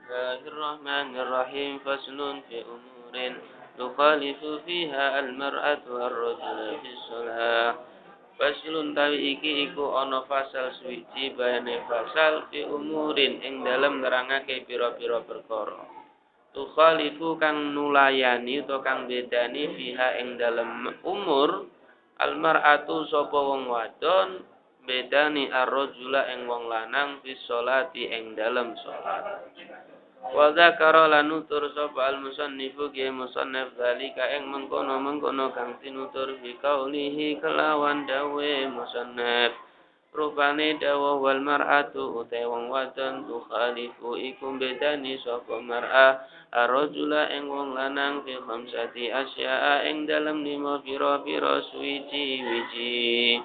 Bismillahirrahmanirrahim. Faslun fi umurin tukhalifu fiha al-mar'atu ar-rajula fi shalah. Faslun tawi iki iku ana fasal suwiji bayane fasal fi umurin ing dalem nerangake pira-pira perkara. Tukhalifu kang nulayani utawa kang bedani fiha ing dalem umur al-mar'atu sapa wong wadon bedani ar-rajula ing wong lanang fi sholati ing dalem salat. Wa dzakara lan nutur sapa al-musannifu ki musannaf zalika ing mengkono-mengkono kang tinutur fi qaulihi kelawan dawe musannaf rupane dawa wal mar'atu uta wong wadon tukhalifu iku bedani sapa mar'ah ar-rajula ing wong lanang fi khamsati asya'a ing dalem 5 pira-pira suwiji-wiji.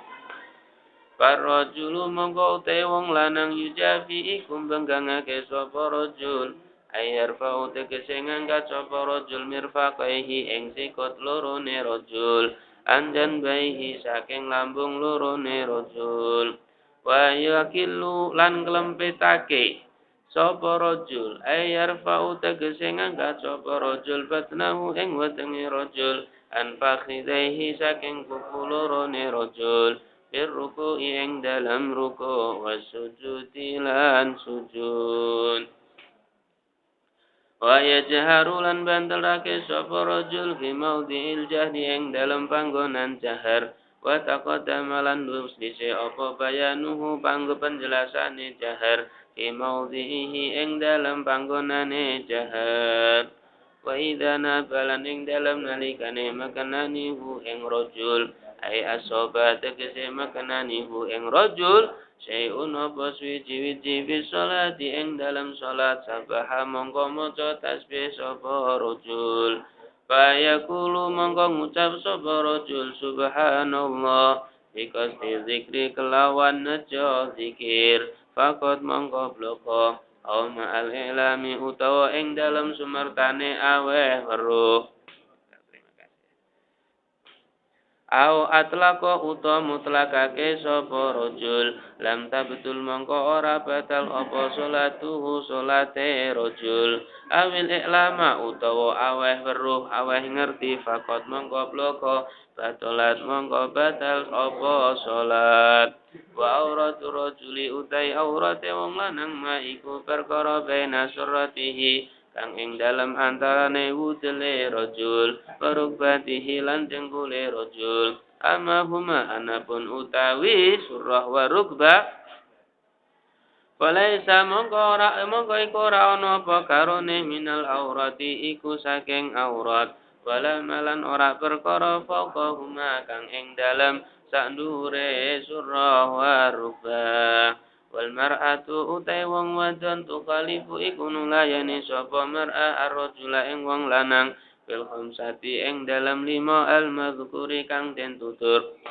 Parrajulu mongko uta wong lanang yujafi iku benggangake sapa rajul ayar fa'u tegese ngangkat sapa rajul mirfaqaihi ing sikut lorone rajul anjan baihi saking lambung lorone rajul wa yakilu lan klempetake sapa rajul ayar fa'u tegese ngangkat sapa rajul batnahu ing wetenge rajul an fakhidaihi saking kuku lorone rajul ruku ing dalam ruku wasujudi lan sujud. Wa yajharu lan bantelake sapa rajul fi maudhi'il jahri ing dalam panggonan jahar wa taqaddama lan wis dise apa bayanuhu panggo penjelasane jahar fi maudhi'ihi ing dalam panggonane jahar. Wa idza nabalan ing dalam nalikane makanani hu ing rajul ai asoba tegese makanani hu ing rajul syai'un apa suwiji-wiji fi sholati ing dalam salat sabaha mongko maca tasbih sapa rajul fayaqulu mongko ngucap sapa rajul subhanallah bikasti zikri kelawan nejo zikir faqad mongko bloko au ma'al ilami utawa ing dalam sumertane aweh weruh au atlaqo uta mutlakake sapa rajul lam tabtul mongko ora batal apa salatuhu salate rajul awil iklama utawa aweh weruh aweh ngerti fakot mongko bloko batalat mongko batal apa salat wa auratu rajuli utai aurate wong lanang ma iku perkara baina suratihi kang ing dalam antarane wudele rajul perubatihi lan jengkule rajul ama huma anapun utawi surah wa rukbah falaisa mongko iku ora ana apa karone minal aurati iku saking aurat wala malan ora perkara fauqa huma kang ing dalam sandure surah wa rukbah wal mar'atu utai wong wadon tukhalifu iku nulayani sapa mar'a ar-rajula ing wong lanang fil khamsati ing dalam 5 al-madhkuri kang den tutur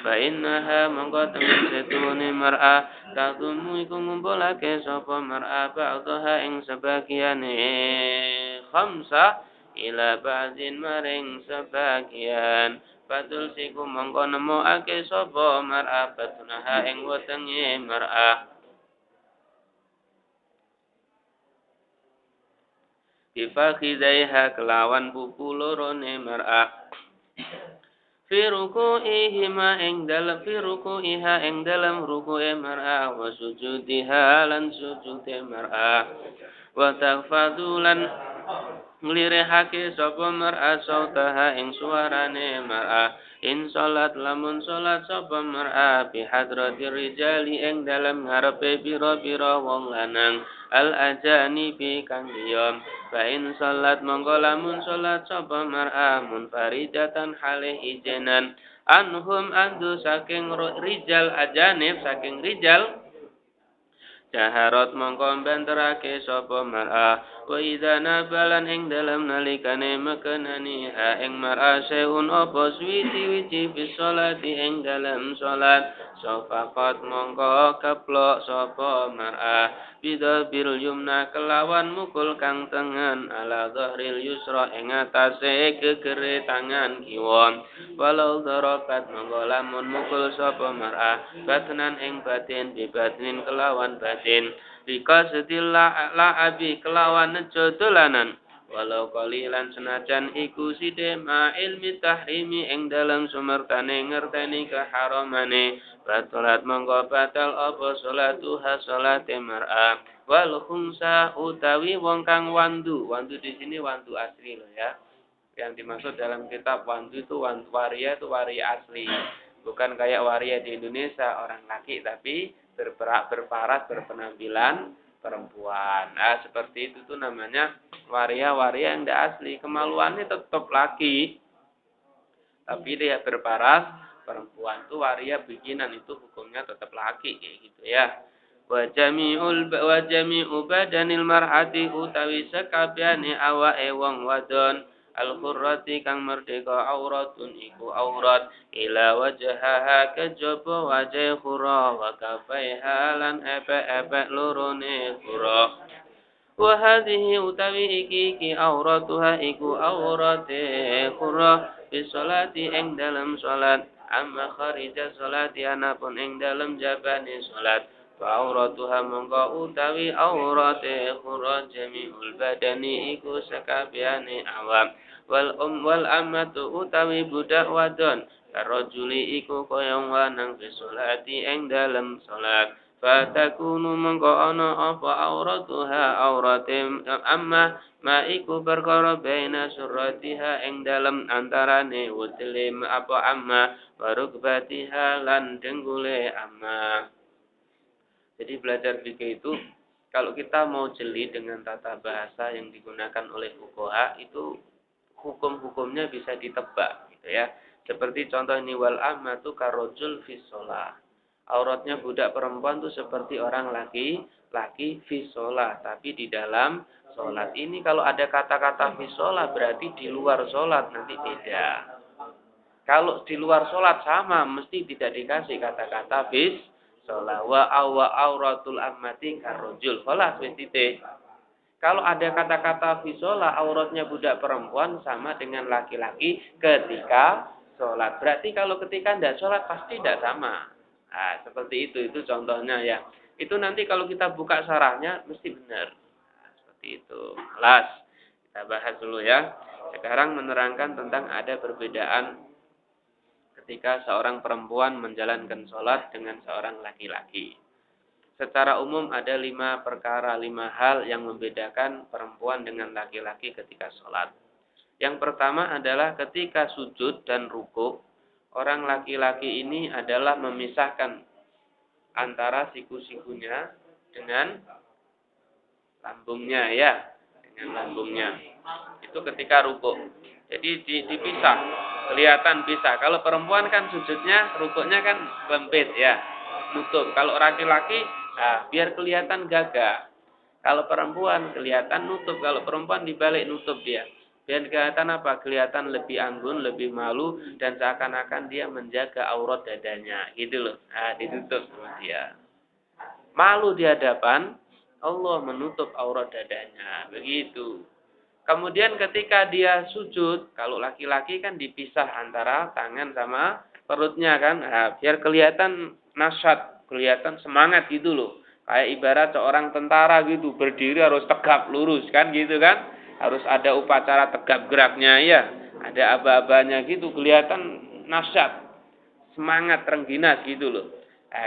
fa innaha mongko temen setune mar'a tadumu iku ngumpulake sapa mar'a ba'daha ing sebagiane khamsah ila ba'din maring sebagian Fatul siku mongko nemokake sapa mar'a batnaha ing wetenge mar'a bifakhidaiha kelawan buku lorone mar'a fi ruku'iha ing dalam ruku'e mar'a wa sujudiha lan sujude mar'a wa tafadulan nglirehake sapa mar'a sautaha ing suarane mar'a in salat lamun salat sapa mar'a bi hadratir rijali ing dalam ngarepe pira-pira wong lanang al ajanibi kang diom fa in salat mongko lamun salat sapa mar'a munfaridatan halih ijenan anhum andu saking rijal ajanib saking rijal jaharat mongko benterake sapa mar'a wa idza nabalan ing dalam nalikane makanani ha ing mar'a seun apa suwiji-wiji fi sholati ing dalam salat safaqat mongko keplok sapa mar'a bidabil yumna kelawan mukul kang tengen ala dhahril yusra ing atase gegere tangan kiwa walau darakat mongko lamun mukul sapa mar'a batnan ing batin bibatnin kelawan batin salatin biqasdil la'abi kelawan nejo dolanan walau qalilan senajan iku sithik ma ilmi tahrimi ing dalem sumertane ngerteni keharamane batalat mongko batal apa salatuha salate mar'a wal khumsa utawi wong kang wandu di sini wandu asli loh ya. Yang dimaksud dalam kitab wandu itu waria itu waria asli. Bukan kayak waria di Indonesia orang laki tapi berparas berpenampilan perempuan. Nah, seperti itu tuh namanya waria yang tidak asli. Kemaluannya tetap laki. Tapi dia berparas perempuan tuh waria bikinan itu hukumnya tetap laki kayak gitu ya. Wa jami'u badanil mar'ati utawi sakabehane awake wong wadon al-khurrati kang merdeka auratun iku aurat ila wajhaha kejaba wajah khura wa kafaiha lan epe lorone khura wa hadhihi utawi iki auratuha iku aurate khura fi sholati ing dalam salat amma kharija sholati anapun ing dalam jabane salat fa auratuha mongko utawi aurate khura jami'ul badani iku sakabehane awam wal amatu utawi budak wadon karojuli iku kaya lanang fi sholati ing dalem salat fatakunu mongko ana apa auratuha auratim amma ma iku perkara baina suratiha ing dalem antarane wutlim apa amma warukbatiha lan denggule amma. Jadi belajar fikih itu kalau kita mau jeli dengan tata bahasa yang digunakan oleh fuqaha itu hukum-hukumnya bisa ditebak gitu ya. Seperti contoh ini wal ammatu karojul fi shalah. Auratnya budak perempuan itu seperti orang laki fi shalah, tapi di dalam salat. Ini kalau ada kata-kata fi shalah berarti di luar salat nanti beda. Kalau di luar salat sama mesti tidak dikasih kata-kata fi shalah wa auratul ammati karojul. Khalas wis titik. Kalau ada kata-kata fisola auratnya budak perempuan sama dengan laki-laki ketika sholat. Berarti kalau ketika tidak sholat pasti tidak sama. Nah, seperti itu contohnya ya. Itu nanti kalau kita buka sarahnya mesti benar. Nah, seperti itu. Kelas. Kita bahas dulu ya. Sekarang menerangkan tentang ada perbedaan ketika seorang perempuan menjalankan sholat dengan seorang laki-laki. Secara umum ada 5 perkara, 5 hal yang membedakan perempuan dengan laki-laki ketika sholat. Yang pertama adalah ketika sujud dan ruku, orang laki-laki ini adalah memisahkan antara siku-sikunya dengan lambungnya ya, dengan lambungnya. Itu ketika ruku. Jadi dipisah, kelihatan pisah. Kalau perempuan kan sujudnya, rukuknya kan lempit ya, nutup. Kalau laki-laki biar kelihatan gagah. Kalau perempuan kelihatan nutup. Kalau perempuan dibalik nutup dia. Biar kelihatan apa? Kelihatan lebih anggun, lebih malu. Dan seakan-akan dia menjaga aurat dadanya. Gitu loh. Ditutup sama dia. Malu di hadapan Allah menutup aurat dadanya. Begitu. Kemudian ketika dia sujud. Kalau laki-laki kan dipisah antara tangan sama perutnya kan. Biar kelihatan nasyat. Kelihatan semangat gitu loh. Kayak ibarat seorang tentara gitu. Berdiri harus tegap lurus kan gitu kan. Harus ada upacara tegap geraknya ya. Ada aba-abanya gitu. Kelihatan nasyat. Semangat rengginas gitu loh.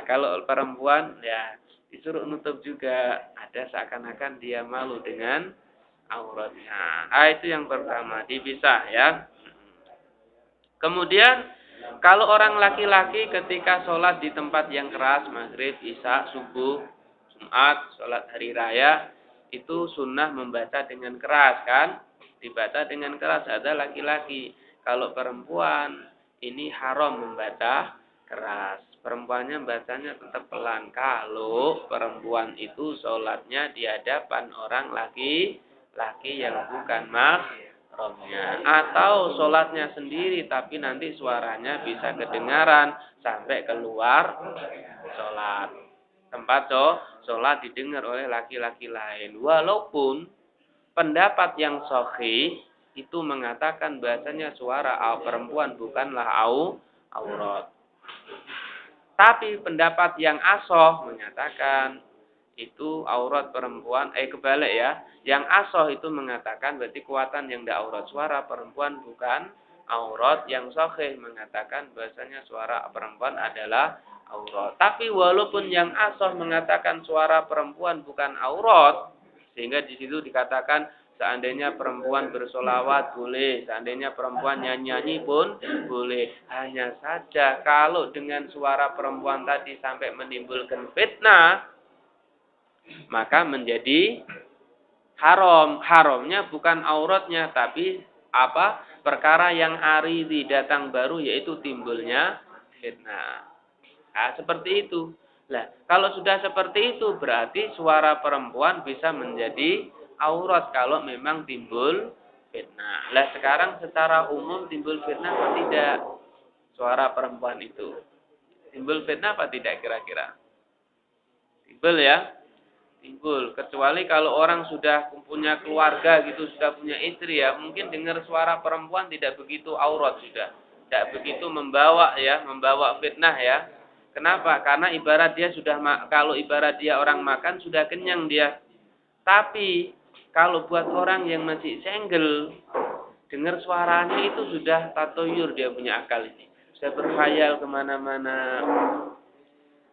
Kalau perempuan ya disuruh nutup juga. Ada seakan-akan dia malu dengan auratnya. Itu yang pertama. Dipisah ya. Kemudian kalau orang laki-laki ketika sholat di tempat yang keras, maghrib, isya, subuh, Jumat, sholat hari raya, itu sunnah membaca dengan keras kan? Dibaca dengan keras ada laki-laki. Kalau perempuan, ini haram membaca keras. Perempuannya bacanya tetap pelan. Kalau perempuan itu sholatnya di hadapan orang laki-laki yang bukan mahramnya, atau sholatnya sendiri tapi nanti suaranya bisa kedengaran sampai keluar sholat. Tempat sholat didengar oleh laki-laki lain. Walaupun pendapat yang sahih itu mengatakan bahasanya suara perempuan bukanlah aurat. Tapi pendapat yang ashah menyatakan itu aurat perempuan, kebalik ya. Yang asoh itu mengatakan berarti kekuatan yang tidak aurat. Suara perempuan bukan aurat. Yang sahih mengatakan bahasanya suara perempuan adalah aurat. Tapi walaupun yang asoh mengatakan suara perempuan bukan aurat, sehingga di situ dikatakan seandainya perempuan bersolawat boleh, seandainya perempuan nyanyi pun boleh. Hanya saja kalau dengan suara perempuan tadi sampai menimbulkan fitnah, maka menjadi haram. Haramnya bukan auratnya, tapi apa? Perkara yang aridi datang baru, yaitu timbulnya fitnah. Nah, seperti itu. Nah, kalau sudah seperti itu berarti suara perempuan bisa menjadi aurat kalau memang timbul fitnah. Nah, sekarang secara umum timbul fitnah atau tidak? Suara perempuan itu. Timbul fitnah apa tidak kira-kira? Timbul ya? Timbul. Kecuali kalau orang sudah punya keluarga gitu, sudah punya istri ya, mungkin dengar suara perempuan tidak begitu aurat sudah. Tidak begitu membawa fitnah ya. Kenapa? Karena ibarat dia sudah, kalau ibarat dia orang makan sudah kenyang dia. Tapi kalau buat orang yang masih single, dengar suaranya itu sudah tatoyur, dia punya akal ini. Sudah berkhayal kemana-mana.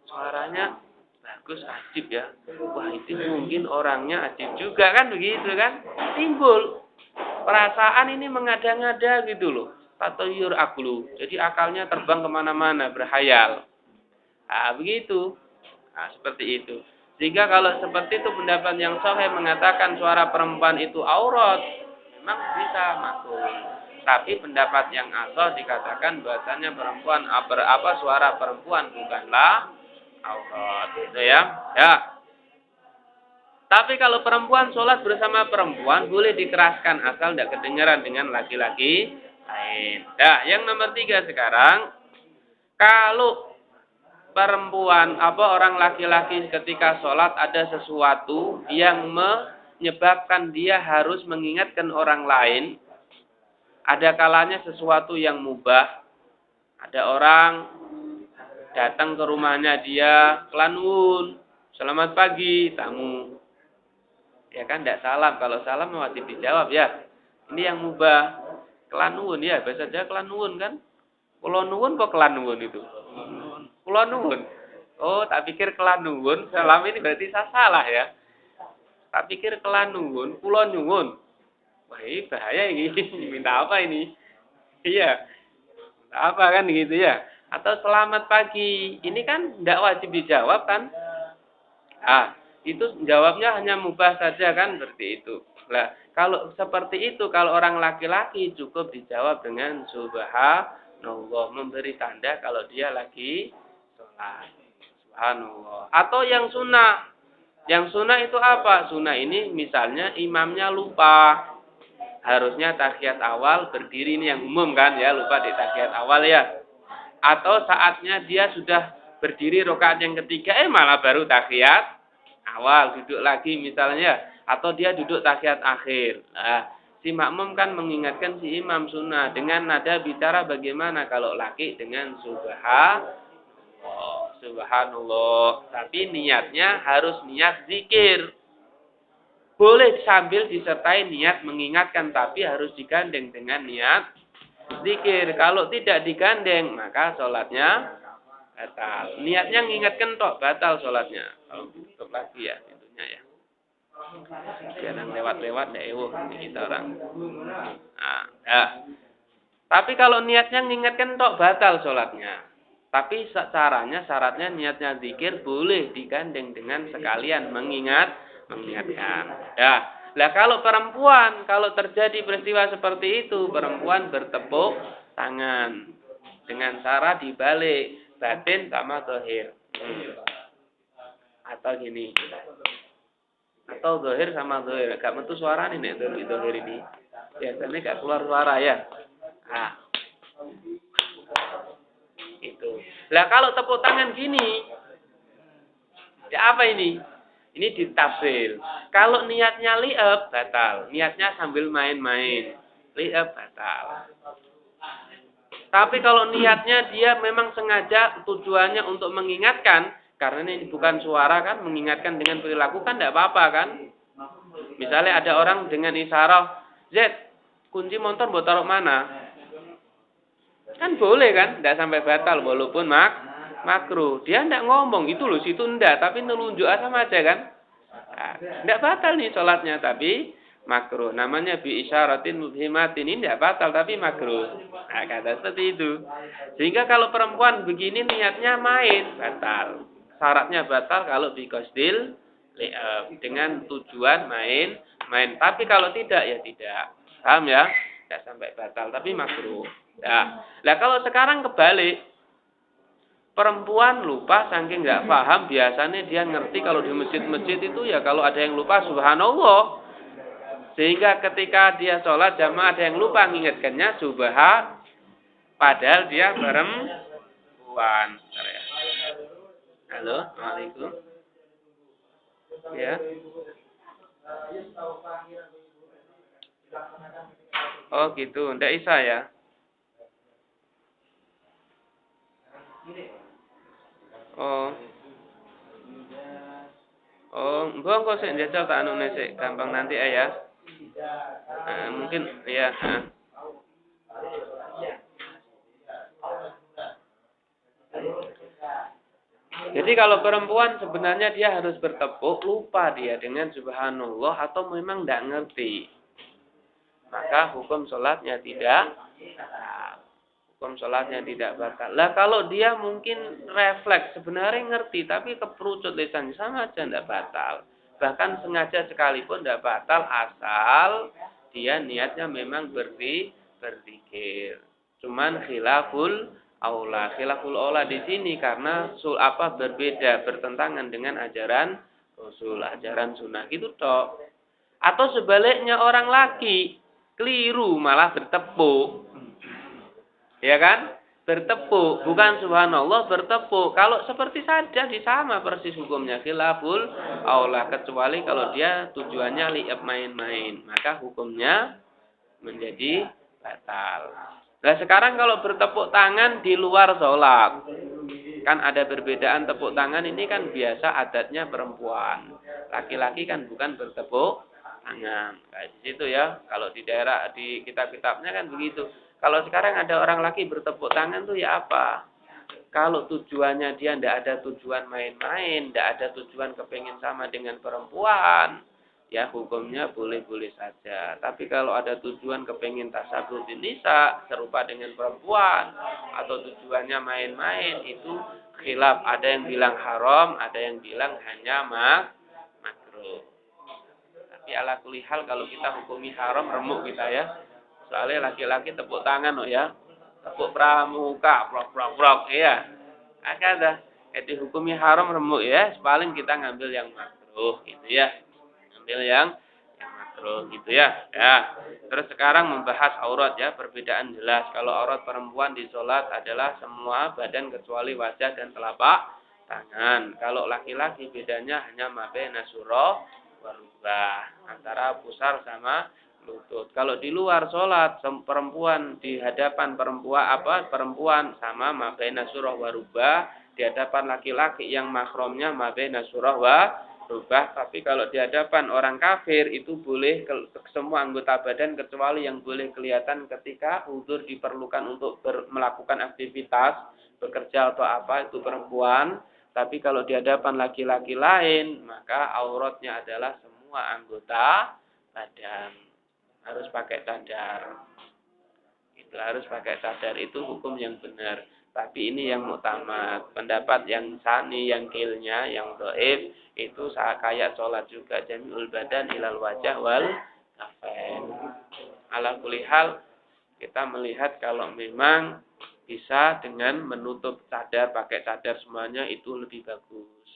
Suaranya bagus, ajib ya. Wah, itu mungkin orangnya ajib juga kan, begitu kan? Timbul perasaan ini mengada-ngada gitu loh. Tatoyur aklu. Jadi akalnya terbang kemana-mana, berkhayal. Nah, begitu. Nah, seperti itu. Sehingga kalau seperti itu pendapat yang sahih mengatakan suara perempuan itu aurat, memang bisa makul. Tapi pendapat yang asal dikatakan bahasanya perempuan suara perempuan bukanlah aurat, gitu ya. Ya. Tapi kalau perempuan sholat bersama perempuan boleh dikeraskan asal tidak kedengaran dengan laki-laki lain. Nah, yang nomor 3 sekarang, kalau perempuan orang laki-laki ketika sholat ada sesuatu yang menyebabkan dia harus mengingatkan orang lain. Ada kalanya sesuatu yang mubah. Ada orang datang ke rumahnya dia, kelanun, selamat pagi, tamu. Ya kan tidak salam, kalau salam wajib dijawab ya. Ini yang mubah. Kelanun ya, bahasa Jawa kelanun kan? Kula nuwun kok kelanun itu. Kula nuwun. Oh, tak pikir kelanun, salam ini berarti saya salah ya. Tak pikir kelanun, kula nyuwun. Wah, ini bahaya ini. Minta apa ini? Iya. Apa kan gitu ya? Atau selamat pagi. Ini kan tidak wajib dijawab kan? Itu jawabnya hanya mubah saja kan, seperti itu. Nah, kalau seperti itu, kalau orang laki-laki cukup dijawab dengan subhanallah, memberi tanda kalau dia lagi sholat. Subhanallah. Atau yang sunnah. Yang sunnah itu apa? Sunnah ini misalnya imamnya lupa. Harusnya tahiyat awal berdiri, ini yang umum kan ya, lupa di tahiyat awal ya. Atau saatnya dia sudah berdiri rakaat yang ketiga, malah baru tahiyat awal, duduk lagi misalnya. Atau dia duduk tahiyat akhir. Nah, si makmum kan mengingatkan si imam sunnah dengan nada bicara bagaimana kalau laki dengan subhanallah. Tapi niatnya harus niat zikir. Boleh sambil disertai niat mengingatkan, tapi harus digandeng dengan niat zikir. Kalau tidak digandeng, maka sholatnya batal. Niatnya mengingatkan tok, batal sholatnya. Kalau tutup lagi ya, tentunya ya. Jangan lewat-lewat ya, kita orang. Nah, ya. Tapi kalau niatnya mengingatkan tok, batal sholatnya. Tapi syaratnya niatnya zikir boleh digandeng dengan sekalian mengingatkan. Ya. Lah kalau perempuan, kalau terjadi peristiwa seperti itu, perempuan bertepuk tangan dengan cara dibalik, batin sama zahir. Atau gini. Atau zahir sama zahir. Gak metu suara nih nek zahir ini. Biasanya gak keluar suara ya. Nah. Itu. Lah kalau tepuk tangan gini, ya apa ini? Ini ditafsir. Kalau niatnya li'ab, batal. Niatnya sambil main-main. Li'ab, batal. Tapi kalau niatnya dia memang sengaja tujuannya untuk mengingatkan, Karena ini bukan suara kan, mengingatkan dengan perilaku kan tidak apa-apa kan. Misalnya ada orang dengan isyarah, Z, kunci motor buat taruh mana? Kan boleh kan, tidak sampai batal walaupun makruh. Dia tidak ngomong, itu loh situ enggak, tapi nelunjuk sama aja kan. Tidak batal nih sholatnya, tapi makruh. Namanya bi isyaratin mubhimatin, ini tidak batal, tapi makruh. Nah, kata seperti itu. Sehingga kalau perempuan begini niatnya main, batal. Syaratnya batal kalau bi qasdil dengan tujuan main. Tapi kalau tidak, ya tidak. Paham ya? Tidak sampai batal, tapi makruh. Nah, kalau sekarang kebalik, perempuan lupa saking nggak paham, biasanya dia ngerti kalau di masjid-masjid itu ya kalau ada yang lupa subhanallah. Sehingga ketika dia sholat jamaah ada yang lupa mengingatkannya subha, padahal dia perempuan. Halo, Assalamualaikum. Ya. Oh gitu, ndak isa ya. Oh. Mbok kok sik njajal tak anune sik, gampang nanti ya. Mungkin ya. Jadi kalau perempuan sebenarnya dia harus bertepuk, lupa dia dengan subhanallah atau memang tidak ngerti. Maka hukum sholatnya tidak batal. Hukum sholatnya tidak batal. Lah kalau dia mungkin refleks, sebenarnya ngerti, tapi keperucut lisannya sama aja tidak batal. Bahkan sengaja sekalipun tidak batal, asal dia niatnya memang berzikir. Cuman khilaful aula di sini karena berbeda, bertentangan dengan ajaran Rasul, ajaran sunnah gitu toh. Atau sebaliknya orang laki keliru malah bertepuk. Ya kan? Bertepuk, bukan subhanallah, bertepuk. Kalau seperti saja sama persis hukumnya khilaful aula, kecuali kalau dia tujuannya liab main-main, maka hukumnya menjadi batal. Nah, sekarang kalau bertepuk tangan di luar sholat, kan ada perbedaan. Tepuk tangan ini kan biasa adatnya perempuan. Laki-laki kan bukan bertepuk tangan. Kayak di situ ya. Kalau di daerah, di kitab-kitabnya kan begitu. Kalau sekarang ada orang laki bertepuk tangan tuh ya apa? Kalau tujuannya dia tidak ada tujuan main-main, tidak ada tujuan kepingin sama dengan perempuan, ya hukumnya boleh-boleh saja. Tapi kalau ada tujuan kepingin tasabbuh bin nisa, serupa dengan perempuan, atau tujuannya main-main, itu khilaf. Ada yang bilang haram, ada yang bilang hanya makruh. Tapi ala kulli hal kalau kita hukumi haram, remuk kita ya. Soalnya laki-laki tepuk tangan ya. Tepuk pramuka, prok, iya. Ada. Jadi hukumnya haram remuk ya. Paling kita ngambil yang makruh gitu ya. Ngambil yang makruh gitu ya. Ya. Terus sekarang membahas aurat ya. Perbedaan jelas. Kalau aurat perempuan di sholat adalah semua badan kecuali wajah dan telapak tangan. Kalau laki-laki bedanya hanya mabena surah warubah. Antara pusar sama lutut. Kalau di luar sholat perempuan di hadapan perempuan sama mabena surah warubah, di hadapan laki-laki yang mahromnya mabena surah warubah. Tapi kalau di hadapan orang kafir itu boleh semua anggota badan kecuali yang boleh kelihatan ketika uzur diperlukan untuk melakukan aktivitas bekerja atau apa, itu perempuan. Tapi kalau di hadapan laki-laki lain maka auratnya adalah semua anggota badan. Harus pakai cadar. Itu harus pakai cadar, itu hukum yang benar. Tapi ini yang mutamad. Pendapat yang sani, yang kilnya, yang dhaif itu kayak sholat juga jami'ul badan ilal wajah wal kafain. Ala kulli hal kita melihat kalau memang bisa dengan menutup cadar, pakai cadar semuanya itu lebih bagus.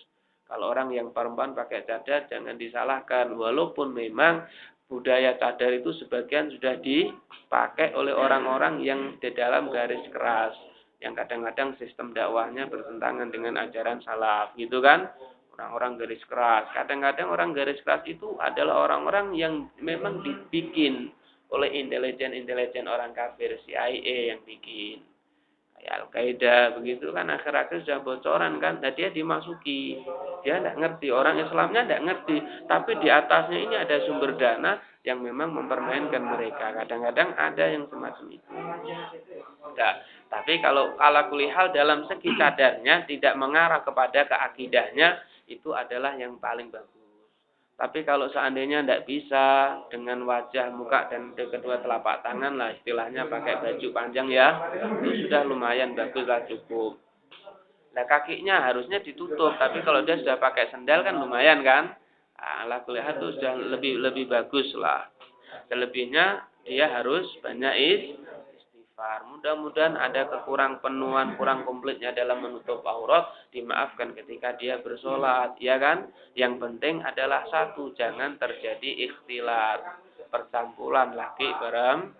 Kalau orang yang perempuan pakai cadar jangan disalahkan, walaupun memang budaya cadar itu sebagian sudah dipakai oleh orang-orang yang di dalam garis keras, yang kadang-kadang sistem dakwahnya bertentangan dengan ajaran salaf, gitu kan? Orang-orang garis keras. Kadang-kadang orang garis keras itu adalah orang-orang yang memang dibikin oleh intelijen-intelijen orang kafir, CIA yang bikin. Kayak Al-Qaeda begitu kan akhir-akhir sudah bocoran kan. Nah, dia dimasuki. Dia tidak ngerti. Orang Islamnya tidak ngerti. Tapi di atasnya ini ada sumber dana yang memang mempermainkan mereka. Kadang-kadang ada yang semacam itu. Nah, tapi kalau ala kulihal dalam segi cadarnya tidak mengarah kepada keakidahnya, itu adalah yang paling bagus. Tapi kalau seandainya tidak bisa dengan wajah, muka, dan kedua telapak tangan lah istilahnya pakai baju panjang ya, itu sudah lumayan bagus lah cukup. Nah kakinya harusnya ditutup, tapi kalau dia sudah pakai sendal kan lumayan kan. Ala kulihal itu sudah lebih bagus lah. Selebihnya dia harus banyak istighfar. Mudah-mudahan ada kurang komplitnya dalam menutup aurat, dimaafkan ketika dia bersolat, ya kan? Yang penting adalah satu, jangan terjadi ikhtilat, percampuran laki perempuan.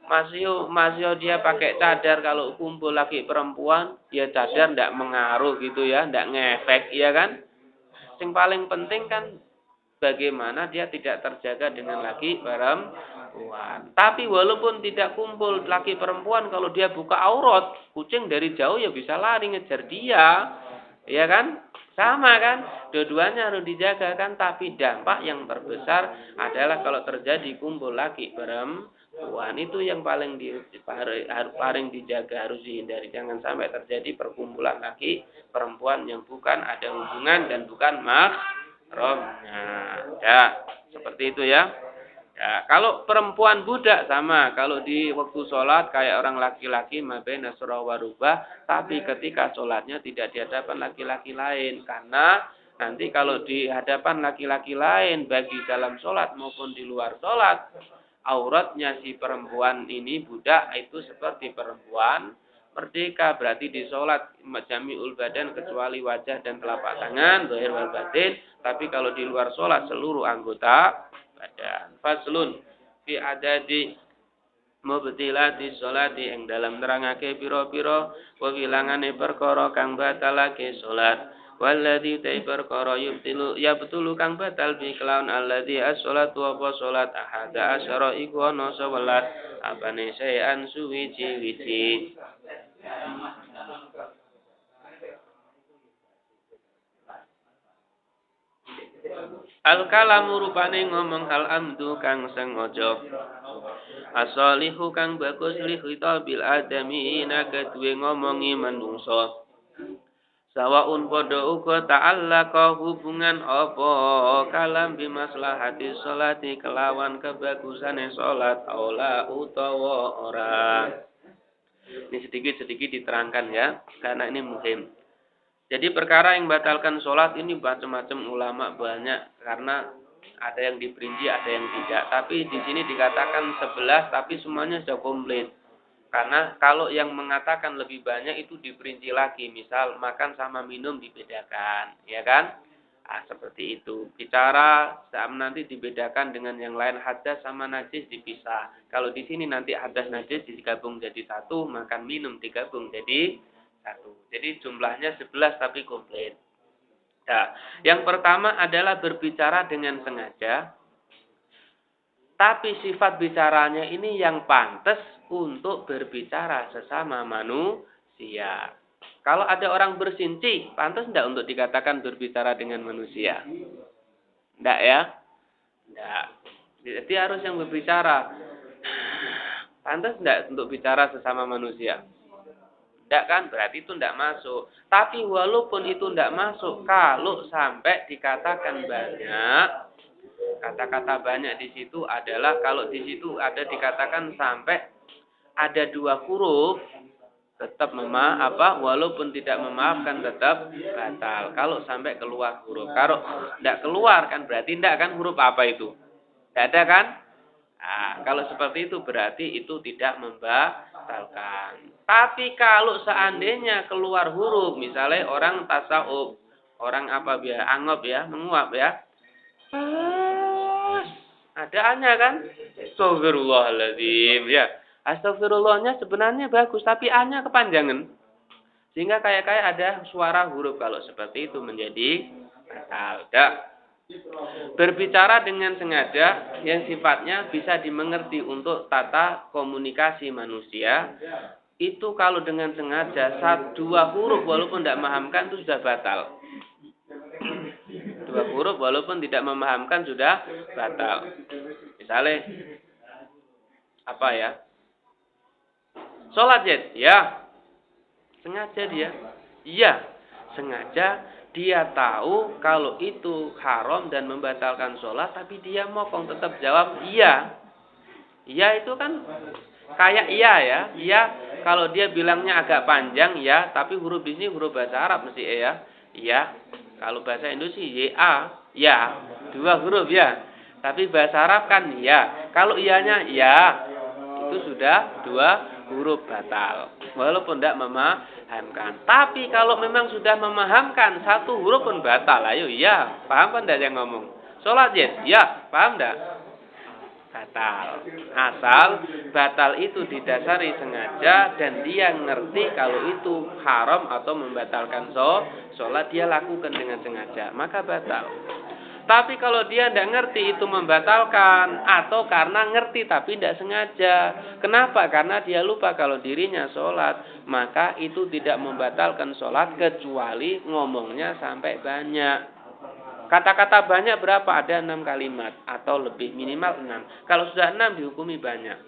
Masih dia pakai cadar kalau kumpul laki perempuan, ya cadar ndak mengaruh gitu ya, ndak ngefek, ya kan? Yang paling penting kan bagaimana dia tidak terjaga dengan laki perempuan. Tapi walaupun tidak kumpul laki perempuan, kalau dia buka aurat, kucing dari jauh ya bisa lari ngejar dia. Ya kan? Sama kan? Dua-duanya harus dijaga kan, tapi dampak yang terbesar adalah kalau terjadi kumpul laki perempuan, itu yang paling dijaga, harus dihindari. Jangan sampai terjadi perkumpulan laki perempuan yang bukan ada hubungan dan bukan mahramnya. Ya, seperti itu ya. Ya, kalau perempuan budak sama, kalau di waktu sholat kayak orang laki-laki mabaina surah warubah, tapi ketika sholatnya tidak di hadapan laki-laki lain, karena nanti kalau di hadapan laki-laki lain, baik di dalam sholat maupun di luar sholat, auratnya si perempuan ini budak itu seperti perempuan merdeka, berarti di sholat jami'ul badan kecuali wajah dan telapak tangan, zahir wal batin, tapi kalau di luar sholat seluruh anggota badan. Faslun fi adadi mubtilati sholati ing dalam nerangake pira-pira wilangane perkara kang batalake salat. Walladzi ta perkara yubtilu kang batal bi kelawan alladzi as-sholatu wa salat ahada asyara iku ana 11 apane sayan suwiji-wiji. Al-kalamu rupane ngomong al-amdu kang sengaja. As-solihu kang bagus li khitabil adamina kedue ngomongi manungsa. Sawaun padha uga ta'allaqa hubungan apa kalam bimaslahati sholati kelawan kebagusane salat aula utawa ora. Ini sedikit-sedikit diterangkan ya, karena ini muhim. Jadi perkara yang batalkan sholat ini macam-macam ulama banyak, karena ada yang diperinci, ada yang tidak. Tapi di sini dikatakan 11, tapi semuanya sudah komplit. Karena kalau yang mengatakan lebih banyak itu diperinci lagi. Misal makan sama minum dibedakan, ya kan? Seperti itu. Bicara nanti dibedakan dengan yang lain, hadas sama najis dipisah. Kalau di sini nanti hadas najis digabung jadi satu, makan minum digabung jadi satu. Jadi jumlahnya 11 tapi komplit. Nah, yang pertama adalah berbicara dengan sengaja. Tapi sifat bicaranya ini yang pantas untuk berbicara sesama manusia. Kalau ada orang bersinci, pantas tidak untuk dikatakan berbicara dengan manusia? Tidak ya? Tidak. Jadi harus yang berbicara. Pantas tidak untuk bicara sesama manusia? Tidak kan, berarti itu tidak masuk. Tapi walaupun itu tidak masuk, kalau sampai dikatakan banyak, kata-kata banyak di situ adalah kalau di situ ada dikatakan sampai ada 2 huruf, tetap walaupun tidak memaafkan tetap batal. Kalau sampai keluar huruf, kalau tidak keluar kan berarti tidak kan, huruf apa itu? Tidak ada kan? Kalau seperti itu berarti itu tidak membatalkan. Tapi kalau seandainya keluar huruf, misalnya orang tasawuf, orang angop ya, menguap ya. Ada A-nya kan? Astagfirullahaladzim ya. Astagfirullahnya sebenarnya bagus, tapi A-nya kepanjangan. Sehingga kayak ada suara huruf, kalau seperti itu menjadi batal. Berbicara dengan sengaja yang sifatnya bisa dimengerti untuk tata komunikasi manusia. itu kalau dengan sengaja dua huruf walaupun tidak memahamkan itu sudah batal. Dua huruf walaupun tidak memahamkan sudah batal. Misalnya apa ya? Sholat ya. Sengaja dia. Iya, sengaja dia tahu kalau itu haram dan membatalkan sholat, tapi dia mokong tetap jawab iya. Iya itu kan kayak iya ya. Iya kalau dia bilangnya agak panjang ya, tapi huruf ini huruf bahasa Arab mesti ya. Iya. Kalau bahasa Indonesia ya, ya. Dua huruf ya. Tapi bahasa Arab kan ya. Kalau iyanya ya, itu sudah dua huruf batal. Walaupun tidak memahamkan. Tapi kalau memang sudah memahamkan satu huruf pun batal. Ayo iya. Paham kan tidak yang ngomong? Sholat ya. Paham tidak? Batal. Asal batal itu didasari sengaja dan dia ngerti kalau itu haram atau membatalkan sholat, dia lakukan dengan sengaja, maka batal. Tapi kalau dia tidak ngerti itu membatalkan atau karena ngerti tapi tidak sengaja. Kenapa? Karena dia lupa kalau dirinya sholat, maka itu tidak membatalkan sholat kecuali ngomongnya sampai banyak. Kata-kata banyak berapa? Ada 6 kalimat atau lebih, minimal 6. Kalau sudah 6 dihukumi banyak.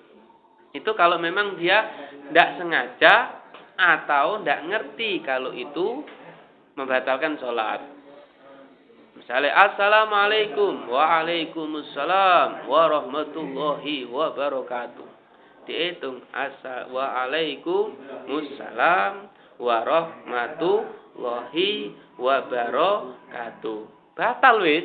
Itu kalau memang dia tidak sengaja atau tidak ngerti kalau itu membatalkan sholat. Misalnya assalamualaikum waalaikumsalam warahmatullahi wabarakatuh. Dihitung waalaikumsalam warahmatullahi wabarakatuh. Batal wis.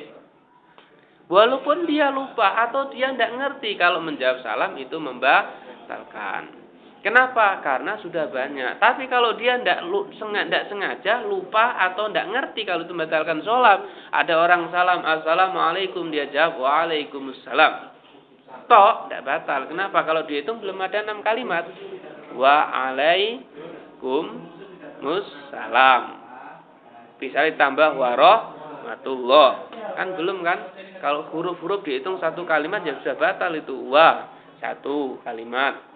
Walaupun dia lupa atau dia tidak ngerti kalau menjawab salam itu membatalkan. Kenapa? Karena sudah banyak. Tapi kalau dia tidak sengaja, lupa atau tidak ngerti kalau itu membatalkan sholat. Ada orang salam, assalamualaikum, dia jawab, waalaikumsalam. Tok, tidak batal. Kenapa? Kalau dihitung belum ada 6 kalimat. Waalaikumsalam. Bisa ditambah warahmatullah. Kan belum kan? Kalau huruf-huruf dihitung satu kalimat ya sudah batal itu. Wa, satu kalimat.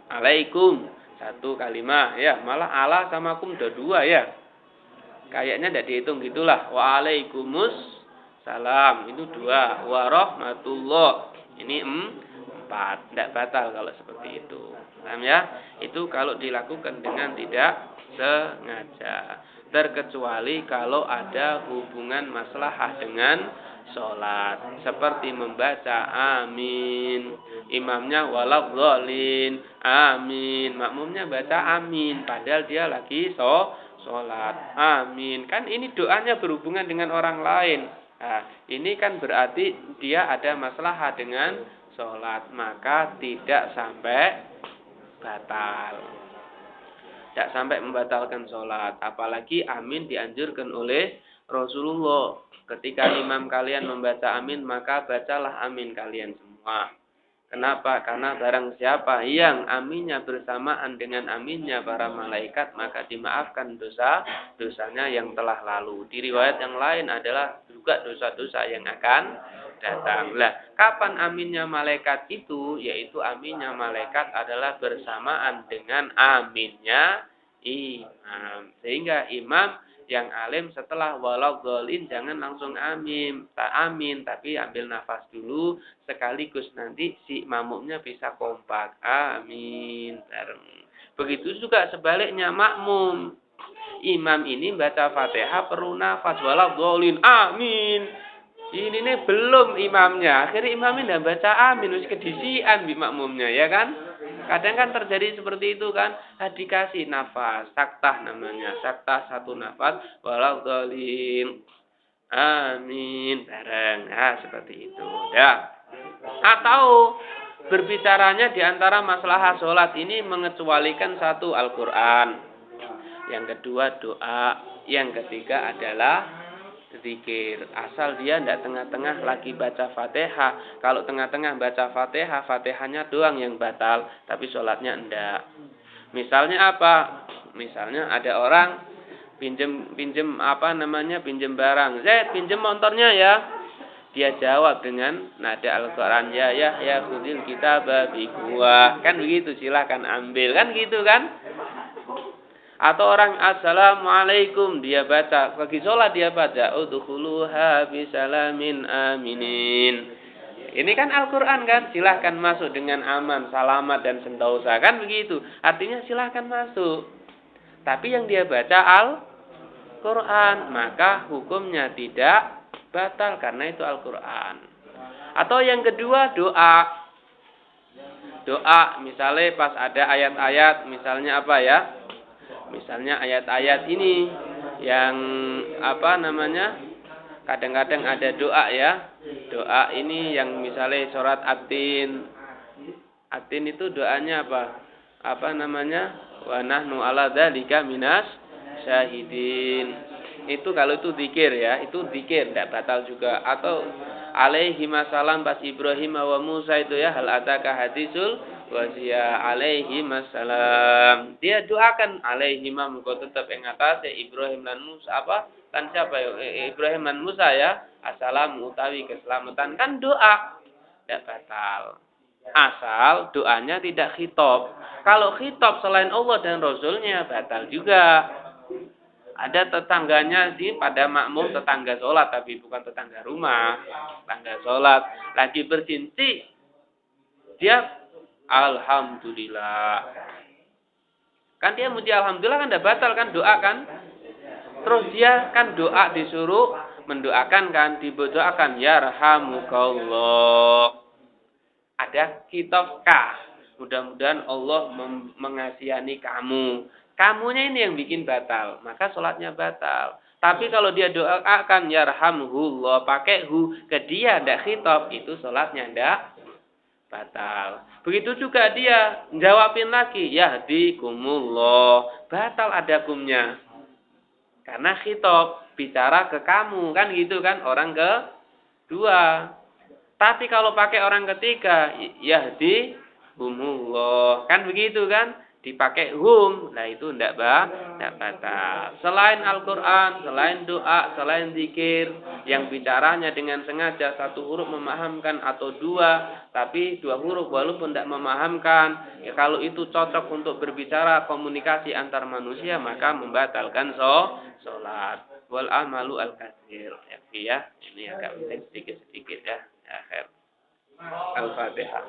Alaikum, satu kalimat. Ya, malah ala sama kum udah 2 ya. Kayaknya tidak dihitung gitulah. Waalaikumsalam, itu 2. Warahmatullah, ini 4. Tidak batal kalau seperti itu. Paham ya? Itu kalau dilakukan dengan tidak sengaja. Terkecuali kalau ada hubungan maslahah dengan sholat. Seperti membaca amin. Imamnya waladhdallin. Amin. Makmumnya baca amin. Padahal dia lagi sholat. Amin. Kan ini doanya berhubungan dengan orang lain. Nah, ini kan berarti dia ada maslahah dengan sholat. Maka tidak sampai batal. Tidak sampai membatalkan sholat. Apalagi amin dianjurkan oleh Rasulullah. Ketika imam kalian membaca amin, maka bacalah amin kalian semua. Kenapa? Karena barang siapa yang aminnya bersamaan dengan aminnya para malaikat, maka dimaafkan dosanya yang telah lalu. Di riwayat yang lain adalah juga dosa-dosa yang akan datang. Lah, kapan aminnya malaikat itu? Yaitu aminnya malaikat adalah bersamaan dengan aminnya imam. Sehingga imam yang alim setelah waladhdallin jangan langsung amin, tapi ambil nafas dulu sekaligus nanti si makmumnya bisa kompak. Amin bareng. Begitu juga sebaliknya makmum. Imam ini baca Fatihah perlu nafas waladhdallin. Amin. Ini nih belum imamnya. Akhirnya imamnya tidak baca amin, harus kedisian di makmumnya, ya kan? Kadang kan terjadi seperti itu kan. Dikasih nafas, saktah namanya. Saktah satu nafas, waladhdallin. Amin bareng. Nah, seperti itu. Ya. Atau berbicaranya di antara masalah sholat ini mengecualikan satu Al-Quran. Yang kedua doa. Yang ketiga adalah zikir. Asal dia tidak tengah-tengah lagi baca Fatihah. Kalau tengah-tengah baca Fatihah, Fatihahnya doang yang batal, tapi sholatnya enggak. Misalnya apa? Misalnya ada orang pinjem barang. Z, pinjem motornya ya. Dia jawab dengan nada Al-Qur'an, ya Yahya khudil kitaba bi quwwah. Kan begitu, silakan ambil. Kan gitu kan? Atau orang assalamualaikum, dia baca, lagi sholat dia baca udkhuluha bisalamin aminin. Ini kan Al-Qur'an kan, silahkan masuk dengan aman, selamat dan sentosa. Kan begitu. Artinya silahkan masuk. Tapi yang dia baca Al-Qur'an, maka hukumnya tidak batal karena itu Al-Qur'an. Atau yang kedua, doa. Doa, misalnya pas ada ayat-ayat, misalnya apa ya? Misalnya ayat-ayat ini yang apa namanya? Kadang-kadang ada doa ya. Doa ini yang misalnya surat At-Tin. At-Tin itu doanya apa? Apa namanya? Wa nahnu ala dzalika minas syahidin. Itu kalau itu zikir ya, itu zikir tidak batal juga. Atau alaihi masalam pas Ibrahim wa Musa itu ya, hal ataka hadisul wasya alaihi masalam. Dia doakan alaihi ma muga tetep ing atase Ibrahim dan Musa apa? Kan siapa ya? Ibrahim dan Musa ya. Assalamu utawi keselamatan, kan doa. Tidak batal. Asal doanya tidak khitab. Kalau khitab selain Allah dan Rasulnya batal juga. Ada tetangganya sih pada makmum, tetangga sholat tapi bukan tetangga rumah. Tetangga sholat lagi bersinci, dia alhamdulillah. Kan dia muji alhamdulillah kan tidak batal kan, doa kan. Terus dia kan doa disuruh mendoakan kan, didoakan yarhamukallah. Ada kitab kah. Mudah-mudahan Allah mengasihani kamu. Kamunya ini yang bikin batal. Maka sholatnya batal. Tapi kalau dia doakan yarhamhullah pakai hu ke dia tidak khitab, itu sholatnya tidak batal. Begitu juga dia jawabin lagi yahdikumullah. Batal ada kumnya. Karena khitab bicara ke kamu kan gitu kan, orang kedua. Tapi kalau pakai orang ketiga, yahdihumullah. Kan begitu kan? Dipakai hum. Nah itu tidak batal. Selain Al-Quran, selain doa, selain zikir, yang bicaranya dengan sengaja satu huruf memahamkan atau dua, tapi dua huruf walaupun tidak memahamkan, ya kalau itu cocok untuk berbicara komunikasi antar manusia, maka membatalkan sholat. Wal amalu al-katsir. Ya, ini agak sedikit-sedikit ya. Akhir. Al-Fatihah.